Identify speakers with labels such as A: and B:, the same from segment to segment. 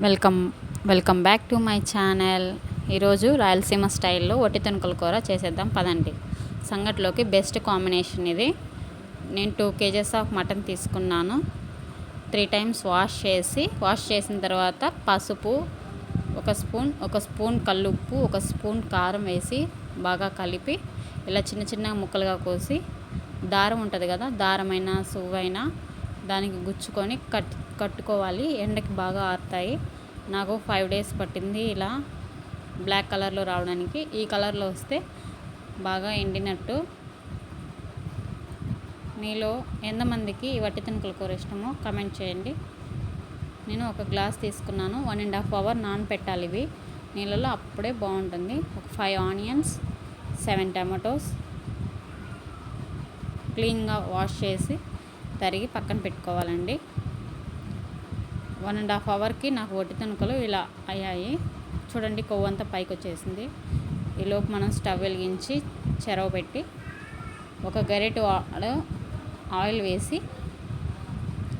A: Welcome welcome back to my channel. ఈరోజు రాయలసీమ స్టైల్లో ఒట్టి తొనకల కూర చేసేద్దాం పదండి. సంగట్లోకి బెస్ట్ కాంబినేషన్ ఇది. నేను 2 kgs ఆఫ్ మటన్ తీసుకున్నాను. 3 times వాష్ చేసిన తర్వాత పసుపు ఒక స్పూన్ కల్లుప్పు, ఒక స్పూన్ కారం వేసి బాగా కలిపి ఇలా చిన్న చిన్న ముక్కలుగా కోసి దారం ఉంటుంది కదా, దారమైనా సువ్వైనా దానికి గుచ్చుకొని కట్టుకోవాలి. ఎండకి బాగా ఆరుతాయి. నాకు 5 days పట్టింది ఇలా బ్లాక్ కలర్లో రావడానికి. ఈ కలర్లో వస్తే బాగా ఎండినట్టు. మీలో ఎంతమందికి ఈ వట్టి తొనకల కూర ఇష్టమో కమెంట్ చేయండి. నేను ఒక గ్లాస్ తీసుకున్నాను. 1.5 hour నానపెట్టాలి ఇవి నీళ్ళలో, అప్పుడే బాగుంటుంది. ఒక 5 onions, 7 tomatoes క్లీన్గా వాష్ చేసి తరిగి పక్కన పెట్టుకోవాలండి. 1.5 hourకి నాకు ఒట్టి తొనకలు ఇలా అయ్యాయి. చూడండి, కొవ్వంతా పైకి వచ్చేసింది. ఈలోపు మనం స్టవ్ వెలిగించి చెరవ పెట్టి ఒక గరిటె ఆయిల్ వేసి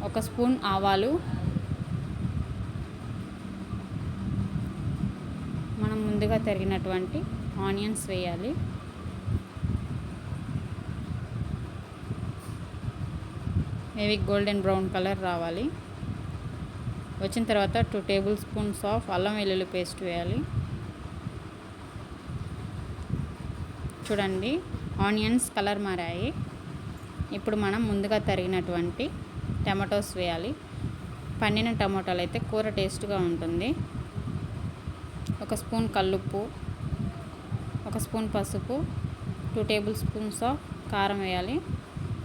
A: 1 స్పూన్ ఆవాలు, మనం ముందుగా తరిగినటువంటి ఆనియన్స్ వేయాలి. ఇవి గోల్డెన్ బ్రౌన్ కలర్ రావాలి. వచ్చిన తర్వాత 2 tablespoons ఆఫ్ అల్లం వెల్లుల్లి పేస్ట్ వేయాలి. చూడండి, ఆనియన్స్ కలర్ మారాయి. ఇప్పుడు మనం ముందుగా తరిగినటువంటి టమాటోస్ వేయాలి. పండిన టమాటాలు అయితే కూర టేస్ట్గా ఉంటుంది. 1 స్పూన్ కల్లుప్పు, 1 స్పూన్ పసుపు, 2 tablespoons ఆఫ్ కారం వేయాలి.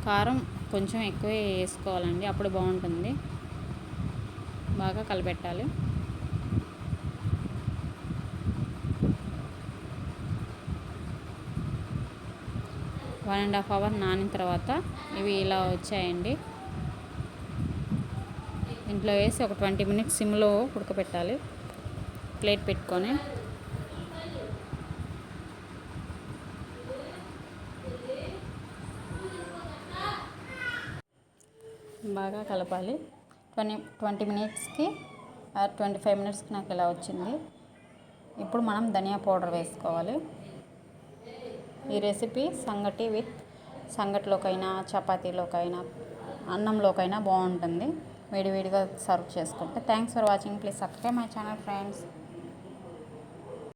A: కారం కొంచెం ఎక్కువే వేసుకోవాలండి, అప్పుడు బాగుంటుంది. బాగా కలిపెట్టాలి. వన్ అండ్ హాఫ్ అవర్ నానిన తర్వాత ఇవి ఇలా వచ్చాయండి. ఇంట్లో వేసి ఒక 20 minutes సిమ్లో ఉడకపెట్టాలి. ప్లేట్ పెట్టుకొని బాగా కలపాలి. 20 minutesకి 25 minutesకి నాకు ఇలా వచ్చింది. ఇప్పుడు మనం ధనియా పౌడర్ వేసుకోవాలి. ఈ రెసిపీ సంగటిలోకైనా చపాతీలోకైనా అన్నంలోకైనా బాగుంటుంది. వేడివేడిగా సర్వ్ చేసుకుంటే. Thanks for watching. Please subscribe my channel friends.